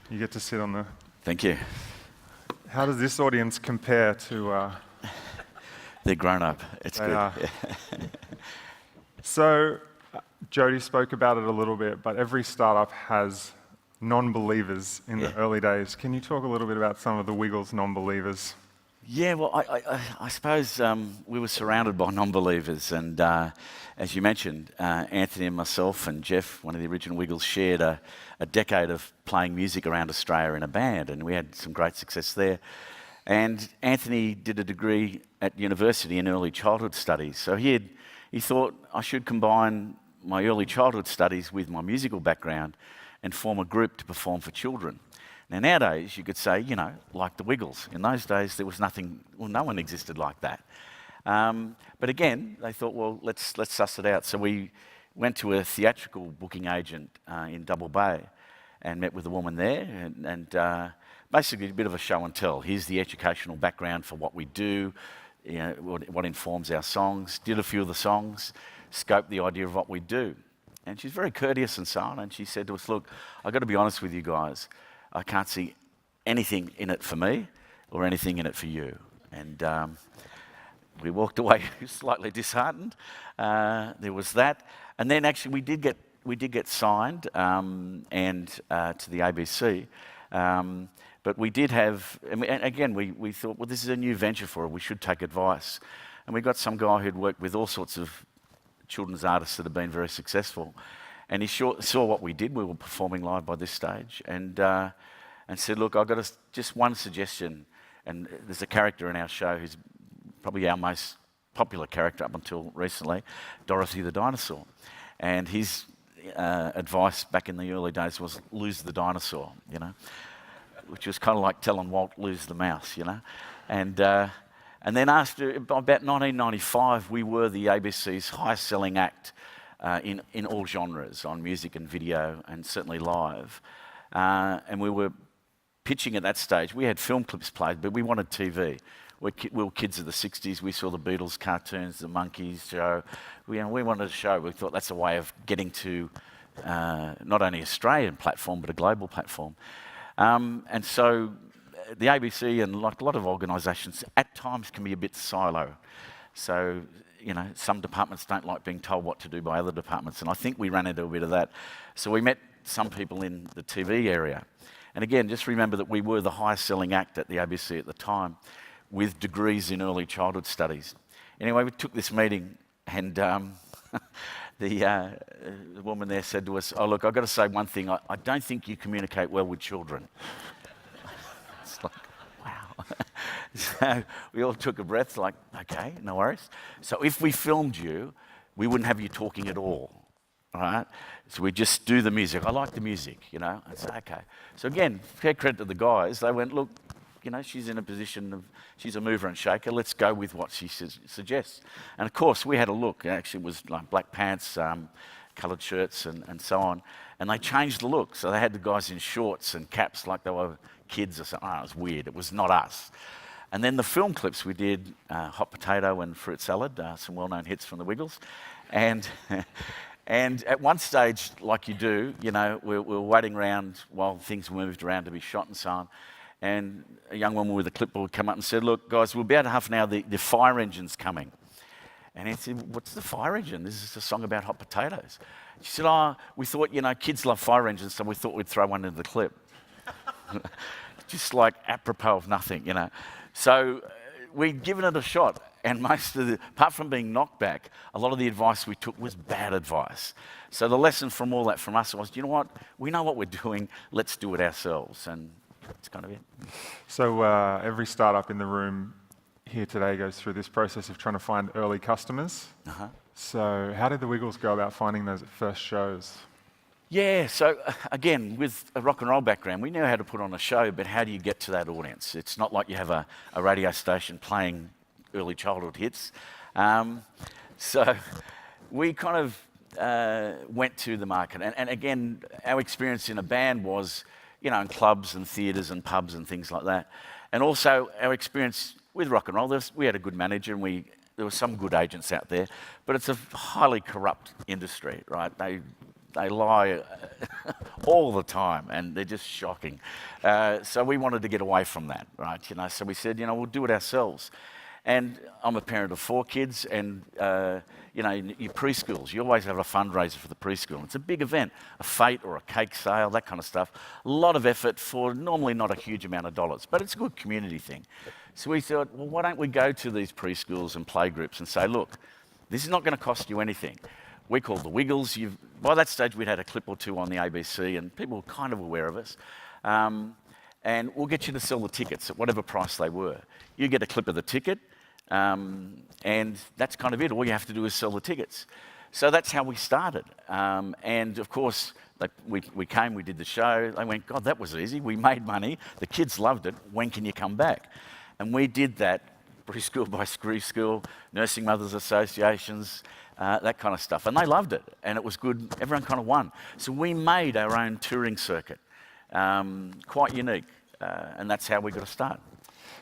You get to sit on the... Thank you. How does this audience compare to... They're grown up. It's They good. are. So, Jody spoke about it a little bit, but every startup has non-believers in the early days. Can you talk a little bit about some of the Wiggles non-believers? Yeah, well, I suppose we were surrounded by non-believers, and as you mentioned, Anthony and myself and Jeff, one of the original Wiggles, shared a decade of playing music around Australia in a band, and we had some great success there. And Anthony did a degree at university in early childhood studies, so he thought I should combine my early childhood studies with my musical background and form a group to perform for children. Now, nowadays, you could say, you know, like the Wiggles. In those days, there was nothing, well, no one existed like that. But again, they thought, well, let's suss it out. So we went to a theatrical booking agent in Double Bay and met with a woman there, and basically a bit of a show and tell. Here's the educational background for what we do, you know, what informs our songs. Did a few of the songs, scoped the idea of what we do. And she's very courteous and so on, and she said to us, look, I've got to be honest with you guys, I can't see anything in it for me or anything in it for you. And we walked away slightly disheartened. There was that. And then actually we did get signed to the ABC. But we did have, and again, we thought, well, this is a new venture for us, we should take advice. And we got some guy who'd worked with all sorts of children's artists that have been very successful. And he saw what we did. We were performing live by this stage, and said, look, I've got just one suggestion. And there's a character in our show who's probably our most popular character up until recently, Dorothy the Dinosaur. And his advice back in the early days was lose the dinosaur, you know, which was kind of like telling Walt lose the mouse, you know. And then after about 1995, we were the ABC's highest selling act in all genres, on music and video, and certainly live. And we were pitching at that stage. We had film clips played, but we wanted TV. We were kids of the 60s. We saw the Beatles cartoons, the Monkees show. We wanted a show. We thought that's a way of getting to not only Australian platform, but a global platform. And so the ABC and like a lot of organisations at times can be a bit silo. So, you know, some departments don't like being told what to do by other departments, and I think we ran into a bit of that. So we met some people in the TV area. And again, just remember that we were the highest selling act at the ABC at the time, with degrees in early childhood studies. Anyway, we took this meeting, and the woman there said to us, oh, look, I've got to say one thing. I don't think you communicate well with children. It's like, wow. So we all took a breath, like, okay, no worries. So if we filmed you, we wouldn't have you talking at all, right? So we just do the music. I like the music, you know. I said, okay. So again, fair credit to the guys. They went, look, you know, she's in a position of, she's a mover and shaker. Let's go with what she suggests. And of course, we had a look. Actually, it was like black pants, coloured shirts, and so on. And they changed the look. So they had the guys in shorts and caps like they were kids or something. Oh, it was weird. It was not us. And then the film clips we did, Hot Potato and Fruit Salad, some well-known hits from the Wiggles. And and at one stage, like you do, you know, we were waiting around while things moved around to be shot and so on. And a young woman with a clipboard came up and said, look, guys, we're about half an hour, the fire engine's coming. And he said, what's the fire engine? This is a song about hot potatoes. She said, oh, we thought, you know, kids love fire engines, so we thought we'd throw one into the clip. Just like apropos of nothing, you know. So we'd given it a shot, and apart from being knocked back, a lot of the advice we took was bad advice. So the lesson from all that from us was, you know what, we know what we're doing, let's do it ourselves, and that's kind of it. So every startup in the room here today goes through this process of trying to find early customers. Uh-huh. So how did the Wiggles go about finding those first shows? Yeah, so again, with a rock and roll background, we knew how to put on a show, but how do you get to that audience? It's not like you have a radio station playing early childhood hits. So we kind of went to the market. And again, our experience in a band was, you know, in clubs and theatres and pubs and things like that. And also our experience with rock and roll, we had a good manager, and there there were some good agents out there, but it's a highly corrupt industry, right? They lie all the time, and they're just shocking. So we wanted to get away from that, right? So we said, we'll do it ourselves. And I'm a parent of 4 kids, and your preschools, you always have a fundraiser for the preschool. It's a big event, a fete or a cake sale, that kind of stuff. A lot of effort for normally not a huge amount of dollars, but it's a good community thing. So we thought, well, why don't we go to these preschools and playgroups and say, look, this is not going to cost you anything. We called the Wiggles. By that stage, we'd had a clip or 2 on the ABC, and people were kind of aware of us. And we'll get you to sell the tickets at whatever price they were. You get a clip of the ticket, and that's kind of it. All you have to do is sell the tickets. So that's how we started. And of course, we came, we did the show. They went, God, that was easy. We made money. The kids loved it. When can you come back? And we did that preschool by preschool, nursing mothers associations, that kind of stuff. And they loved it, and it was good. Everyone kind of won. So we made our own touring circuit, quite unique, and that's how we got to start.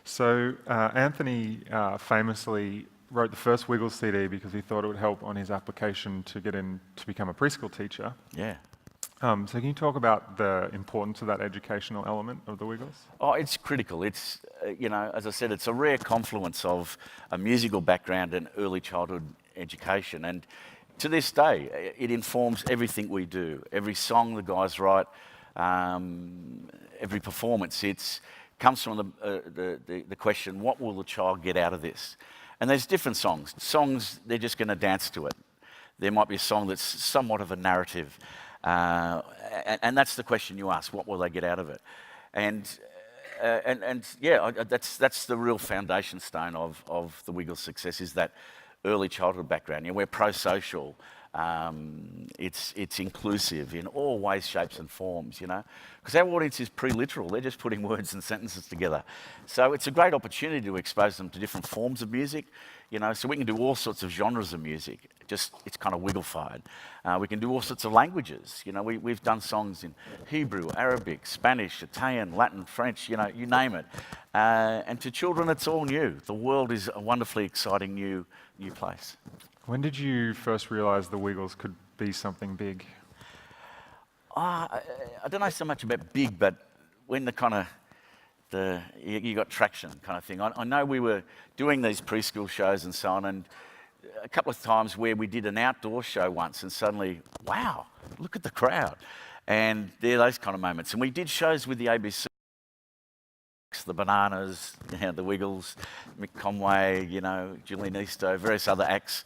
So Anthony famously wrote the first Wiggles CD because he thought it would help on his application to get in to become a preschool teacher. Yeah. So can you talk about the importance of that educational element of the Wiggles? Oh, it's critical. It's, as I said, it's a rare confluence of a musical background and early childhood education. And to this day, it informs everything we do. Every song the guys write, every performance, it comes from the question, what will the child get out of this? And there's different songs. Songs, they're just going to dance to it. There might be a song that's somewhat of a narrative. And that's the question you ask, what will they get out of it? And yeah, that's the real foundation stone of the Wiggles' success, is that early childhood background. We're pro-social. It's inclusive in all ways, shapes and forms, because our audience is pre-literal. They're just putting words and sentences together. So it's a great opportunity to expose them to different forms of music, so we can do all sorts of genres of music. It's kind of wiggle-fied. We can do all sorts of languages. We've done songs in Hebrew, Arabic, Spanish, Italian, Latin, French, you name it. And to children, it's all new. The world is a wonderfully exciting new place. When did you first realise the Wiggles could be something big? I don't know so much about big, but when you got traction kind of thing. I know we were doing these preschool shows and so on, and a couple of times where we did an outdoor show once, and suddenly, wow, look at the crowd. And they're those kind of moments. And we did shows with the ABC, the Bananas, the Wiggles, Mick Conway, Julian Eastoe, various other acts.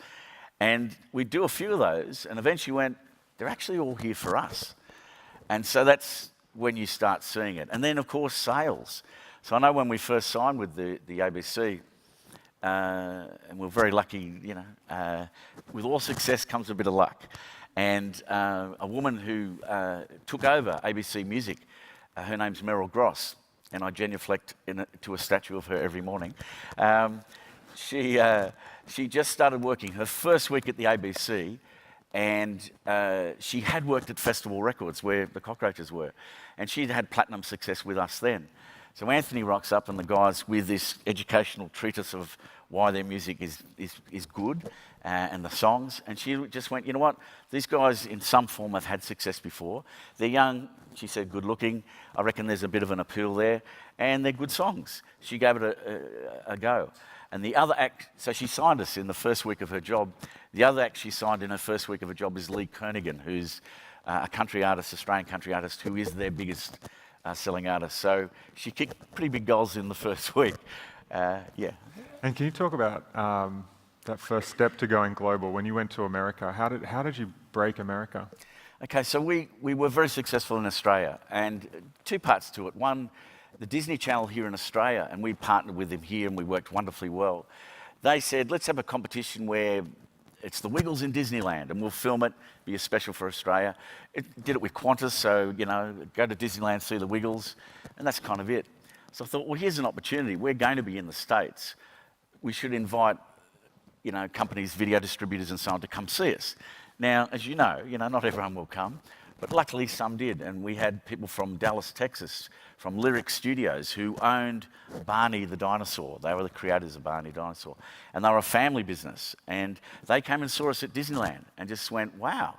And we'd do a few of those, and eventually went, they're actually all here for us. And so that's when you start seeing it. And then, of course, sales. So I know when we first signed with the ABC, and we're very lucky, with all success comes a bit of luck. And a woman who took over ABC Music, her name's Meryl Gross, and I genuflect to a statue of her every morning. She just started working her first week at the ABC, and she had worked at Festival Records where the Cockroaches were, and she'd had platinum success with us then. So Anthony rocks up and the guys with this educational treatise of why their music is good and the songs, and she just went, you know what, these guys in some form have had success before. They're young, she said, good looking. I reckon there's a bit of an appeal there, and they're good songs. She gave it a go. And the other act, so she signed us in the first week of her job. The other act she signed in her first week of her job is Lee Kernaghan, who's a country artist, Australian country artist, who is their biggest selling artist. So she kicked pretty big goals in the first week. Yeah. And can you talk about that first step to going global? When you went to America, how did you break America? Okay, so we were very successful in Australia, and 2 parts to it. One, the Disney Channel here in Australia, and we partnered with them here and we worked wonderfully well. They said, let's have a competition where it's the Wiggles in Disneyland, and we'll film it, be a special for Australia. It did it with Qantas, so, go to Disneyland, see the Wiggles, and that's kind of it. So I thought, well, here's an opportunity. We're going to be in the States. We should invite, companies, video distributors and so on to come see us. Now, as you know, not everyone will come, But luckily some did, and we had people from Dallas, Texas, from Lyric Studios, who owned Barney the Dinosaur. They were the creators of Barney the Dinosaur. And they were a family business. And they came and saw us at Disneyland and just went, wow,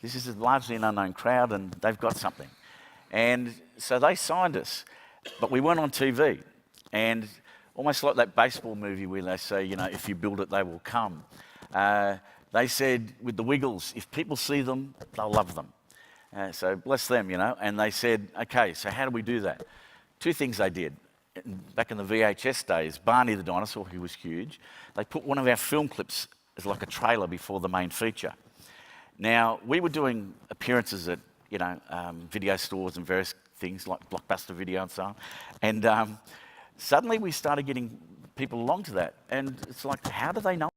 this is largely an unknown crowd and they've got something. And so they signed us, but we weren't on TV. And almost like that baseball movie where they say, you know, if you build it, they will come. They said with the Wiggles, if people see them, they'll love them. So bless them, you know. And they said, okay, so how do we do that? Two things they did. Back in the VHS days, Barney the Dinosaur, who was huge, they put one of our film clips as like a trailer before the main feature. Now, we were doing appearances at, you know, video stores and various things like Blockbuster Video and so on. And suddenly we started getting people along to that. And it's like, how do they know?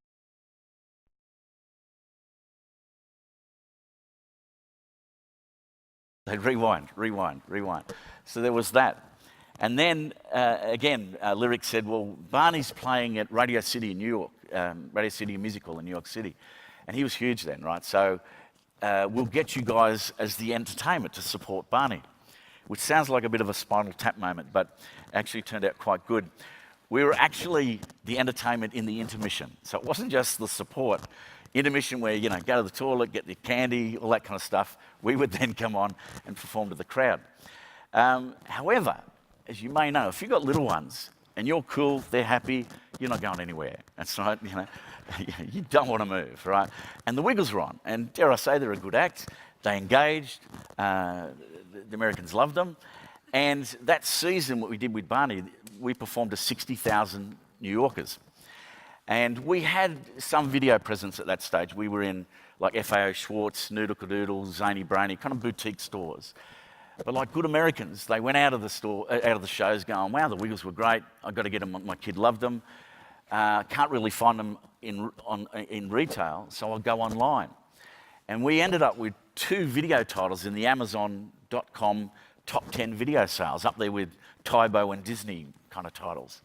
They'd rewind. So there was that. And then, again, Lyric said, well, Barney's playing at Radio City in New York, Radio City Musical in New York City. And he was huge then, right? So we'll get you guys as the entertainment to support Barney, which sounds like a bit of a Spinal Tap moment, but actually turned out quite good. We were actually the entertainment in the intermission. So it wasn't just the support. Intermission where, you know, go to the toilet, get the candy, all that kind of stuff. We would then come on and perform to the crowd. However, as you may know, if you've got little ones and you're cool, they're happy, you're not going anywhere. That's right, you know, you don't want to move, right? And the Wiggles were on, and dare I say, they're a good act. They engaged, the Americans loved them. And that season, what we did with Barney, we performed to 60,000 New Yorkers. And we had some video presence at that stage. We were in like FAO Schwartz, Noodle Cadoodle, Zany Brainy, kind of boutique stores. But like good Americans, they went out of the store, out of the shows going, wow, the Wiggles were great. I've got to get them, my kid loved them. Can't really find them in retail, so I'll go online. And we ended up with 2 video titles in the Amazon.com top 10 video sales, up there with Tybo and Disney kind of titles.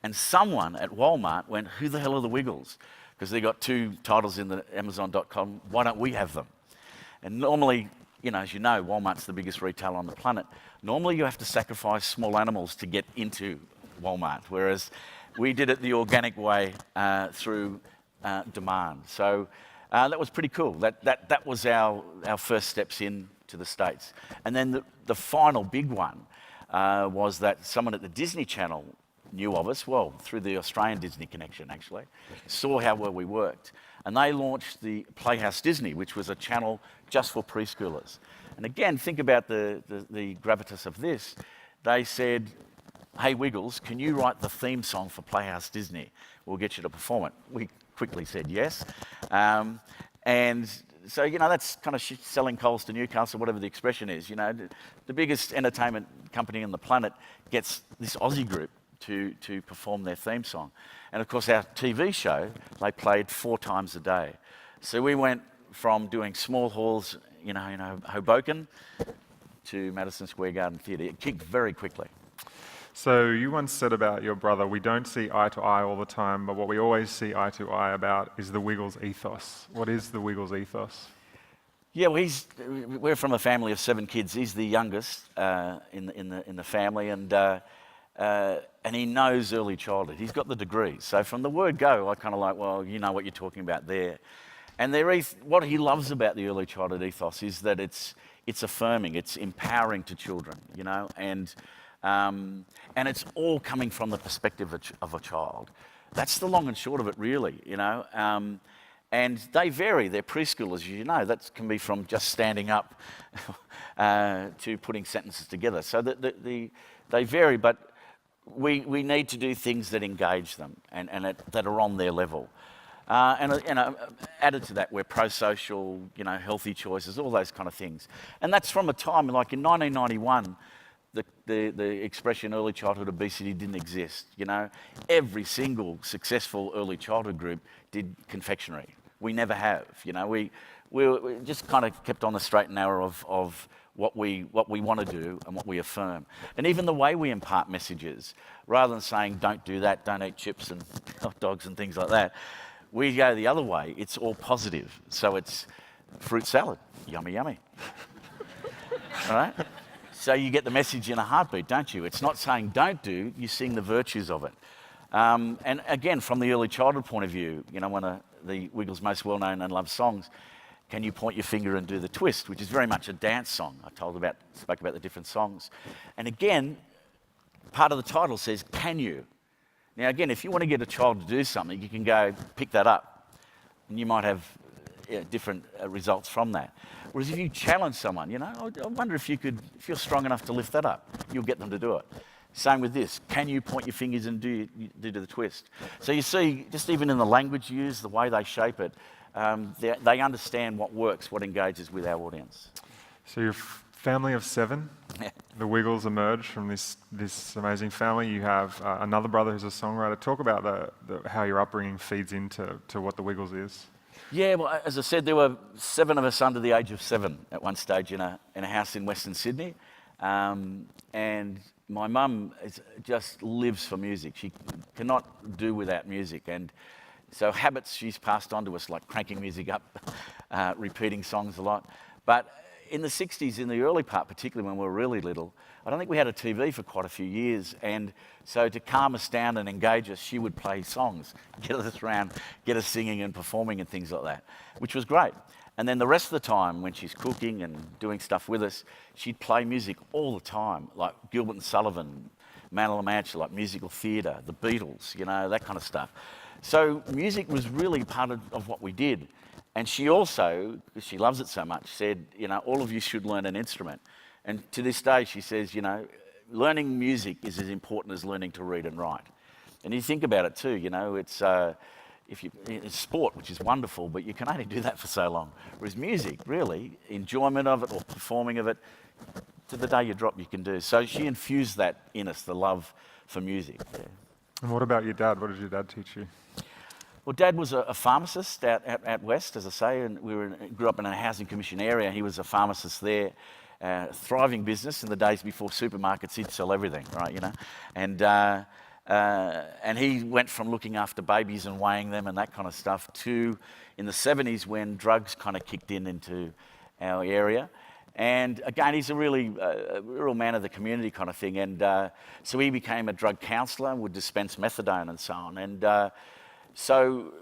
And someone at Walmart went, who the hell are the Wiggles? Because they got 2 titles in the Amazon.com, why don't we have them? And normally, you know, as you know, Walmart's the biggest retailer on the planet. Normally you have to sacrifice small animals to get into Walmart, whereas we did it the organic way through demand. So that was pretty cool. That was our first steps into the States. And then the final big one was that someone at the Disney Channel knew of us, well, through the Australian Disney connection actually, saw how well we worked. And they launched the Playhouse Disney, which was a channel just for preschoolers. And again, think about the gravitas of this. They said, hey Wiggles, can you write the theme song for Playhouse Disney? We'll get you to perform it. We quickly said yes. And so, you know, that's kind of selling coals to Newcastle, whatever the expression is. You know, the biggest entertainment company on the planet gets this Aussie group to perform their theme song. And of course our TV show, they played 4 times a day. So we went from doing small halls, you know, in Hoboken to Madison Square Garden Theatre. It kicked very quickly. So you once said about your brother, we don't see eye to eye all the time, but what we always see eye to eye about is the Wiggles ethos. What is the Wiggles ethos? Yeah, well, we're from a family of 7 kids. He's the youngest in the family, and he knows early childhood. He's got the degree. So from the word go, I kind of like, well, you know what you're talking about there. And what he loves about the early childhood ethos is that it's affirming, it's empowering to children, you know, and it's all coming from the perspective of a child. That's the long and short of it, really, you know. And they vary. They're preschoolers, you know. That can be from just standing up to putting sentences together. So they vary, but we need to do things that engage them and that are on their level. And added to that, we're pro-social, you know, healthy choices, all those kind of things. And that's from a time, like in 1991, the expression early childhood obesity didn't exist, you know. Every single successful early childhood group did confectionery. We never have, you know. We just kind of kept on the straight and narrow of what we want to do and what we affirm. And even the way we impart messages, rather than saying, don't do that, don't eat chips and hot dogs and things like that, we go the other way. It's all positive. So it's fruit salad, yummy, yummy. all right? So you get the message in a heartbeat, don't you? It's not saying don't do, you're seeing the virtues of it. And again, from the early childhood point of view, you know, one of the Wiggles' most well-known and loved songs, Can You Point Your Finger and Do the Twist, which is very much a dance song. I spoke about the different songs. And again, part of the title says, can you? Now again, if you want to get a child to do something, you can go pick that up. And you might have different results from that. Whereas if you challenge someone, you know, I wonder if you're strong enough to lift that up, you'll get them to do it. Same with this. Can you point your fingers and do the twist? So you see, just even in the language used, the way they shape it, they understand what works, what engages with our audience. So you're a family of 7. The Wiggles emerged from this amazing family. You have another brother who's a songwriter. Talk about how your upbringing feeds into what the Wiggles is. Yeah, well, as I said, there were 7 of us under the age of 7 at one stage in a house in Western Sydney. And my mum just lives for music. She cannot do without music. And so habits she's passed on to us, like cranking music up, repeating songs a lot. But in the 60s, in the early part, particularly when we were really little, I don't think we had a TV for quite a few years. And so to calm us down and engage us, she would play songs, get us around, get us singing and performing and things like that, which was great. And then the rest of the time, when she's cooking and doing stuff with us, she'd play music all the time, like Gilbert and Sullivan, Man of La Mancha, like musical theatre, the Beatles, you know, that kind of stuff. So music was really part of what we did. And she also, because she loves it so much, said, you know, all of you should learn an instrument. And to this day, she says, you know, learning music is as important as learning to read and write. And you think about it too, you know, it's sport, which is wonderful, but you can only do that for so long. Whereas music, really, enjoyment of it or performing of it, to the day you drop, you can do. So she infused that in us, the love for music. Yeah. And what about your dad? What did your dad teach you? Well, Dad was a pharmacist out west, as I say, and we grew up in a housing commission area. He was a pharmacist there, thriving business in the days before supermarkets. He'd sell everything, right? You know, and he went from looking after babies and weighing them and that kind of stuff to in the 70s when drugs kind of kicked into our area. And again, he's a real man of the community kind of thing. And so he became a drug counsellor and would dispense methadone and so on. And so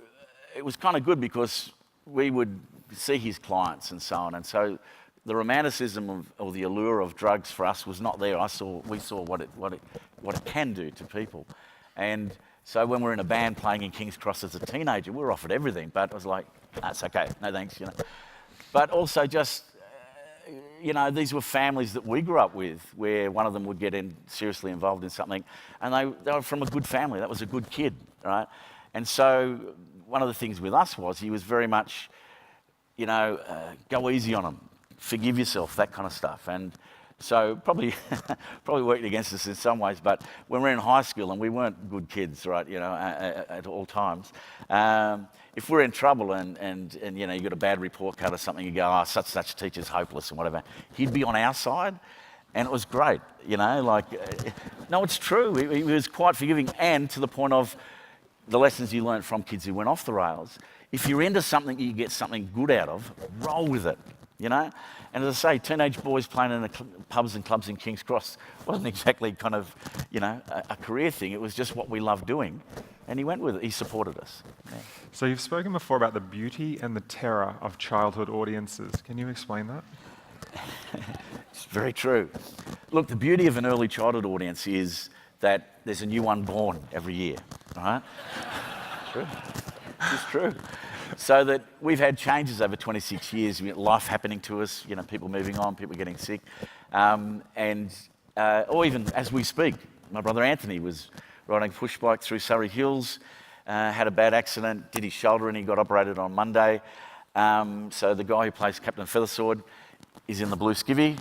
it was kind of good because we would see his clients and so on. And so the romanticism or the allure of drugs for us was not there. We saw what it can do to people. And so when we were in a band playing in King's Cross as a teenager, we were offered everything, but it was like, that's okay, no thanks, you know. But also just, you know, these were families that we grew up with where one of them would get seriously involved in something, and they were from a good family. That was a good kid, right? And so one of the things with us was he was very much, you know, go easy on them, forgive yourself, that kind of stuff. And so probably worked against us in some ways, but when we were in high school and we weren't good kids, right, you know, at all times, if we're in trouble and you know, you got a bad report card or something, you go, oh, such teacher's hopeless and whatever, he'd be on our side. And it was great, you know, like, no, it's true. He was quite forgiving, and to the point of the lessons you learned from kids who went off the rails. If you're into something you get something good out of, roll with it, you know? And as I say, teenage boys playing in the pubs and clubs in King's Cross wasn't exactly kind of, you know, a career thing. It was just what we loved doing. And he went with it. He supported us. Yeah. So you've spoken before about the beauty and the terror of childhood audiences. Can you explain that? It's very true. Look, the beauty of an early childhood audience is that there's a new one born every year, right? True. It's true. So that we've had changes over 26 years, life happening to us, you know, people moving on, people getting sick. Or even as we speak, my brother Anthony was riding a push bike through Surrey Hills, had a bad accident, did his shoulder and he got operated on Monday. So the guy who plays Captain Feathersword is in the blue skivvy.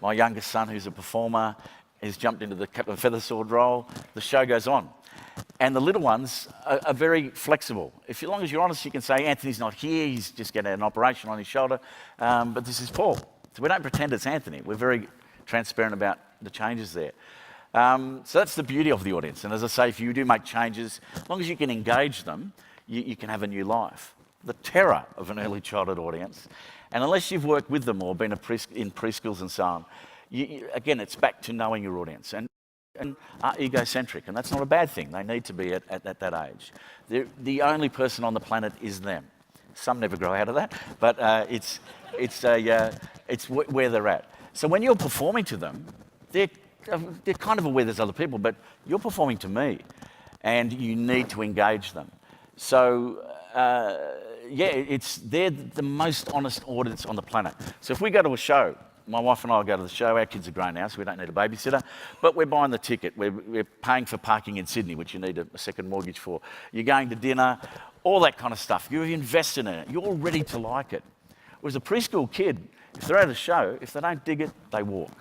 My youngest son, who's a performer, has jumped into the Captain Feathersword role. The show goes on. And the little ones are very flexible. As long as you're honest, you can say, Anthony's not here, he's just getting an operation on his shoulder, but this is Paul. So we don't pretend it's Anthony. We're very transparent about the changes there. So that's the beauty of the audience. And as I say, if you do make changes, as long as you can engage them, you can have a new life. the terror of an early childhood audience. And unless you've worked with them or been in preschools and so on, again, it's back to knowing your audience. And are egocentric, and that's not a bad thing. They need to be at that age. The only person on the planet is them. Some never grow out of that, but it's where they're at. So when you're performing to them, they're kind of aware there's other people, but you're performing to me, and you need to engage them. So they're the most honest audience on the planet. So if we go to a show, my wife and I will go to the show. Our kids are grown now, so we don't need a babysitter. But we're buying the ticket. We're paying for parking in Sydney, which you need a second mortgage for. You're going to dinner, all that kind of stuff. You're invested in it. You're ready to like it. Whereas a preschool kid, if they're at a show, if they don't dig it, they walk.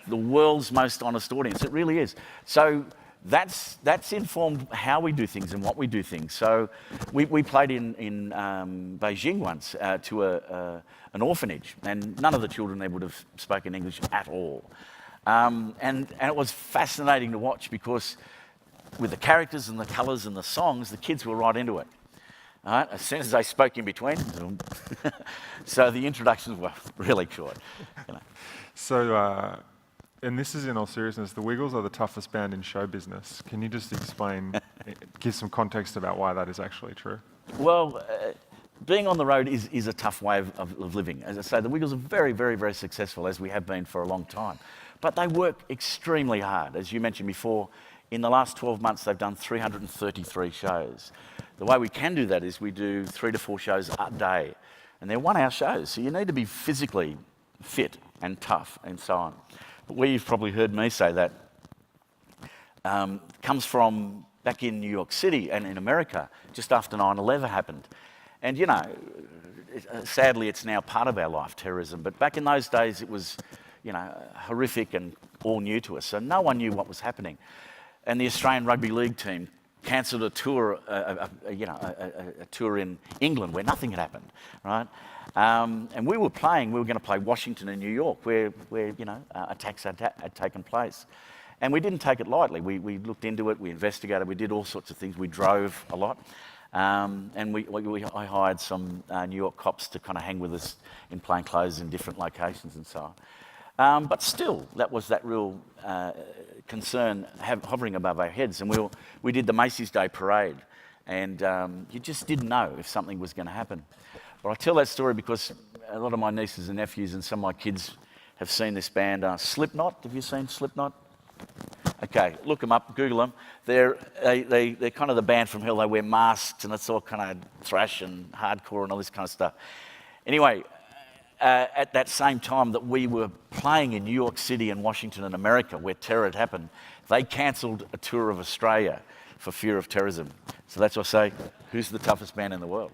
The world's most honest audience. It really is. So that's informed how we do things and what we do things. So we played in Beijing once to an orphanage, and none of the children there would have spoken English at all. And it was fascinating to watch because with the characters and the colours and the songs, the kids were right into it. All right? As soon as they spoke in between, so the introductions were really short. You know. So, and this is in all seriousness, the Wiggles are the toughest band in show business. Can you just explain, give some context about why that is actually true? Well, being on the road is a tough way of living. As I say, the Wiggles are very, very, very successful, as we have been for a long time. But they work extremely hard. As you mentioned before, in the last 12 months, they've done 333 shows. The way we can do that is we do 3 to 4 shows a day. And they're 1-hour shows, so you need to be physically fit and tough and so on. But where you've probably heard me say that comes from back in New York City and in America, just after 9/11 happened. And, you know, sadly, it's now part of our life, terrorism. But back in those days, it was, you know, horrific and all new to us. So no one knew what was happening. And the Australian Rugby League team cancelled a tour, a tour in England where nothing had happened, right? And we were going to play Washington and New York, where you know, attacks had taken place. And we didn't take it lightly. We looked into it, we investigated, we did all sorts of things. We drove a lot. And I hired some New York cops to kind of hang with us in plain clothes in different locations and so on. But still, that was that real concern hovering above our heads. And we did the Macy's Day Parade, and you just didn't know if something was going to happen. But I tell that story because a lot of my nieces and nephews and some of my kids have seen this band, Slipknot. Have you seen Slipknot? Okay, look them up, Google them. They're kind of the band from hell. They wear masks and it's all kind of thrash and hardcore and all this kind of stuff. Anyway, at that same time that we were playing in New York City and Washington and America, where terror had happened, they cancelled a tour of Australia for fear of terrorism. So that's why I say, who's the toughest band in the world?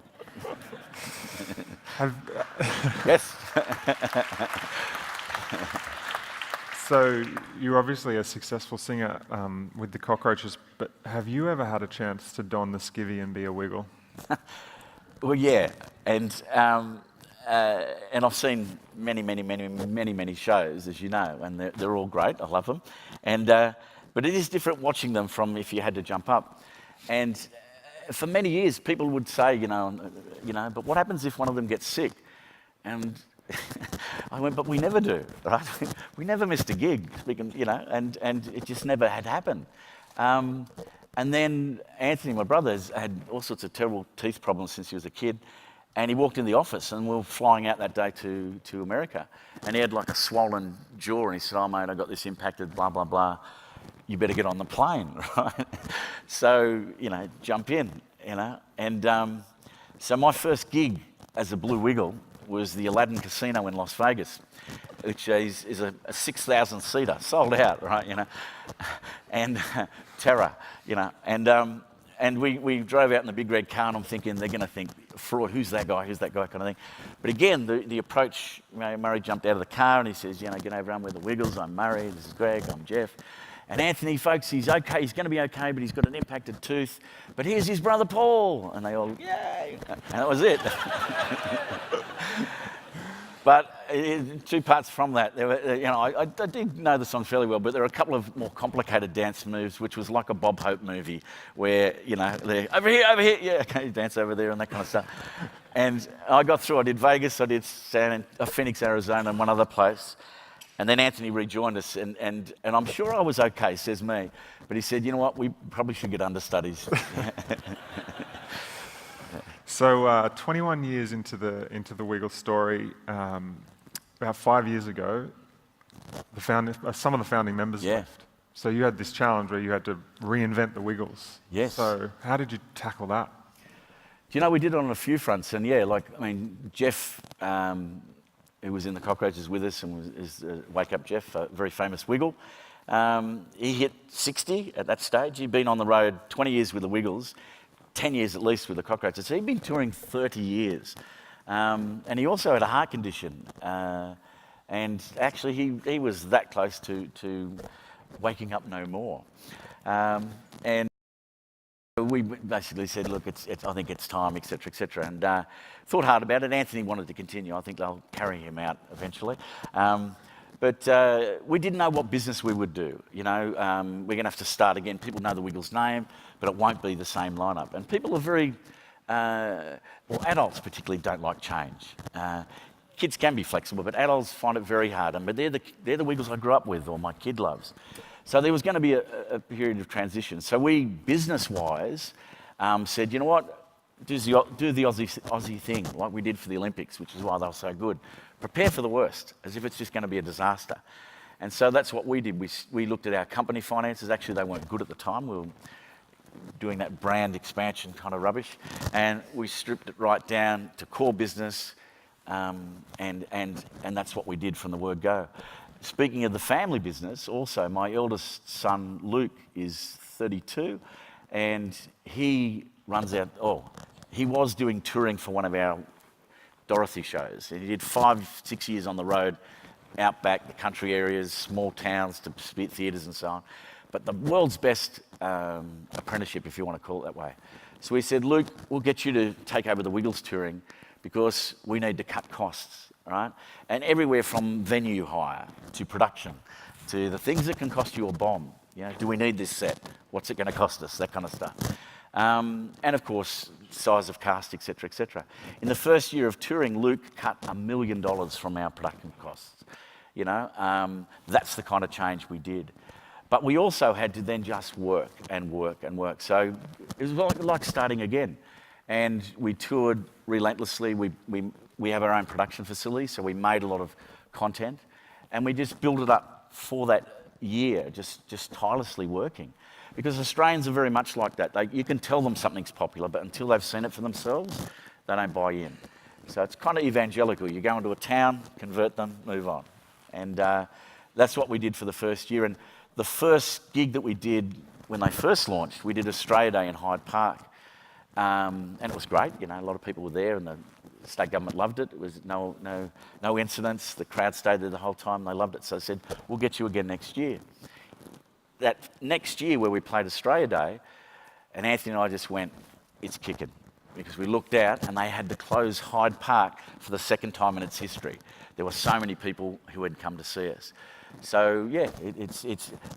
Yes. So you're obviously a successful singer with the Cockroaches, but have you ever had a chance to don the skivvy and be a Wiggle? Well, yeah, and I've seen many shows, as you know, and they're all great. I love them, but it is different watching them from if you had to jump up. And for many years, people would say, you know, but what happens if one of them gets sick? And I went, but we never do, right? We never missed a gig, you know, and it just never had happened. And then Anthony, my brother, has had all sorts of terrible teeth problems since he was a kid. And he walked in the office, and we were flying out that day to America. And he had like a swollen jaw, and he said, oh, mate, I got this impacted, blah, blah, blah. You better get on the plane, right? So, you know, jump in, you know. And so my first gig as a Blue Wiggle was the Aladdin Casino in Las Vegas, which is a 6,000-seater, sold out, right, you know. And terror, you know. And we drove out in the big red car, and I'm thinking they're going to think, fraud, who's that guy kind of thing. But again, the approach, you know, Murray jumped out of the car and he says, you know, get over and with the Wiggles, I'm Murray, this is Greg, I'm Jeff. And Anthony, folks, he's okay, he's going to be okay, but he's got an impacted tooth. But here's his brother Paul. And they all, yay! And that was it. But two parts from that. There were, I did know the song fairly well, but there were a couple of more complicated dance moves, which was like a Bob Hope movie, where, they're over here, yeah, okay, dance over there and that kind of stuff. And I got through. I did Vegas, I did Phoenix, Arizona, and one other place. And then Anthony rejoined us, and I'm sure I was okay, says me. But he said, you know what, we probably should get understudies. So 21 years into the Wiggles story, about 5 years ago, some of the founding members left. So you had this challenge where you had to reinvent the Wiggles. Yes. So how did you tackle that? We did it on a few fronts, and Jeff, who was in the Cockroaches with us and is Wake Up Jeff, a very famous Wiggle. He hit 60 at that stage. He'd been on the road 20 years with the Wiggles, 10 years at least with the Cockroaches. So he'd been touring 30 years. And he also had a heart condition. And actually he was that close to waking up no more. And we basically said, look, I think it's time, et cetera, and thought hard about it. Anthony wanted to continue. I think they'll carry him out eventually. But we didn't know what business we would do. We're going to have to start again. People know the Wiggles name, but it won't be the same lineup. And people are very, adults particularly don't like change. Kids can be flexible, but adults find it very hard. But they're the Wiggles I grew up with, or my kid loves. So there was going to be a period of transition. So we, business-wise, said, you know what, do the Aussie thing, like we did for the Olympics, which is why they were so good. Prepare for the worst, as if it's just going to be a disaster. And so that's what we did. We looked at our company finances. Actually, they weren't good at the time. We were doing that brand expansion kind of rubbish. And we stripped it right down to core business, and that's what we did from the word go. Speaking of the family business, also, my eldest son, Luke, is 32, and he he was doing touring for one of our Dorothy shows. And he did 5-6 years on the road, out back, the country areas, small towns to split theatres and so on. But the world's best apprenticeship, if you want to call it that way. So we said, Luke, we'll get you to take over the Wiggles touring because we need to cut costs. Right? And everywhere from venue hire to production to the things that can cost you a bomb. Do we need this set? What's it going to cost us? That kind of stuff. And of course, size of cast, et cetera. In the first year of touring, Luke cut $1 million from our production costs. That's the kind of change we did. But we also had to then just work and work and work. So it was like starting again. And we toured relentlessly. We have our own production facility, so we made a lot of content, and we just built it up for that year, just tirelessly working. Because Australians are very much like that. You can tell them something's popular, but until they've seen it for themselves, they don't buy in. So it's kind of evangelical. You go into a town, convert them, move on. And that's what we did for the first year. And the first gig that we did when they first launched, we did Australia Day in Hyde Park. And it was great. A lot of people were there, and the state government loved it. It was no incidents. The crowd stayed there the whole time. They loved it. So I said, we'll get you again next year. That next year where we played Australia Day, and Anthony and I just went, it's kicking. Because we looked out, and they had to close Hyde Park for the second time in its history. There were so many people who had come to see us. So yeah,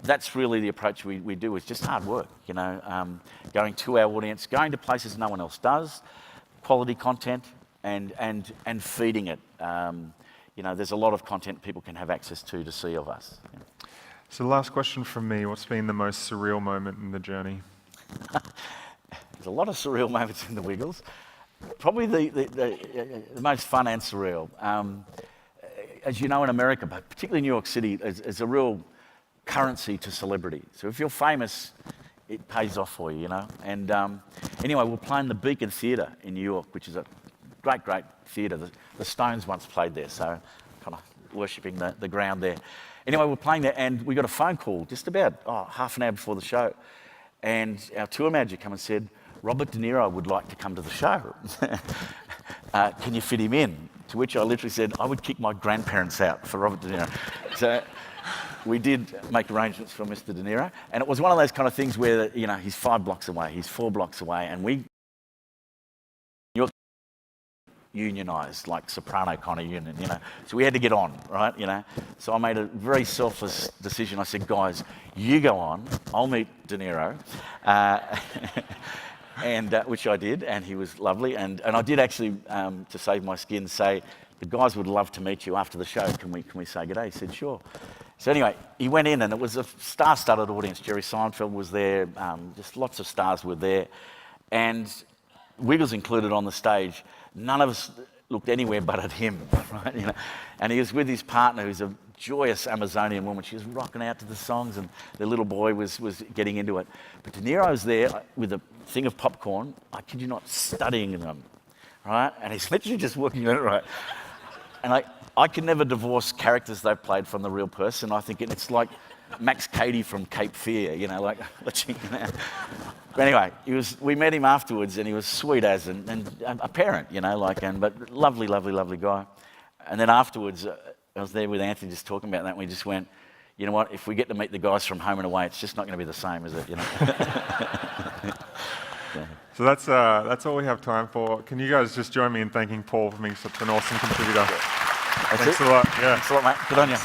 that's really the approach we do. It's just hard work, going to our audience, going to places no one else does, quality content, and feeding it. There's a lot of content people can have access to see of us. So the last question from me, what's been the most surreal moment in the journey? There's a lot of surreal moments in the Wiggles. Probably the most fun and surreal. As you know, in America, but particularly New York City, is a real currency to celebrity. So if you're famous, it pays off for you, And anyway, we're playing the Beacon Theatre in New York, which is a great theatre. The Stones once played there, so kind of worshipping the ground there. Anyway, we're playing there, and we got a phone call just about half an hour before the show. And our tour manager came and said, Robert De Niro would like to come to the show. Can you fit him in? To which I literally said, I would kick my grandparents out for Robert De Niro. So we did make arrangements for Mr. De Niro. And it was one of those kind of things where, he's 5 blocks away, he's 4 blocks away, and unionised, like soprano kind of union, you know. So we had to get on, right, you know. So I made a very selfless decision. I said, guys, you go on, I'll meet De Niro. And which I did, and he was lovely. And I did actually, to save my skin, say, the guys would love to meet you after the show. Can we say good day? He said, sure. So anyway, he went in, and it was a star-studded audience. Jerry Seinfeld was there. Just lots of stars were there. And Wiggles included on the stage. None of us looked anywhere but at him, right? You know? And he was with his partner, who's a joyous Amazonian woman. She was rocking out to the songs, and the little boy was getting into it. But De Niro was there with a thing of popcorn, I kid you not, studying them, right? And he's literally just working on it, right? And I can never divorce characters they've played from the real person. I think it's like Max Cady from Cape Fear, you know, like, you know. But anyway, we met him afterwards, and he was sweet as and a parent, you know, like, but lovely, lovely, lovely guy. And then afterwards, I was there with Anthony just talking about that, and we just went, you know what, if we get to meet the guys from Home and Away, it's just not going to be the same, is it, you know? So that's all we have time for. Can you guys just join me in thanking Paul for being such an awesome contributor? That's Thanks it. a lot. Yeah. Thanks a lot, mate. Good on you.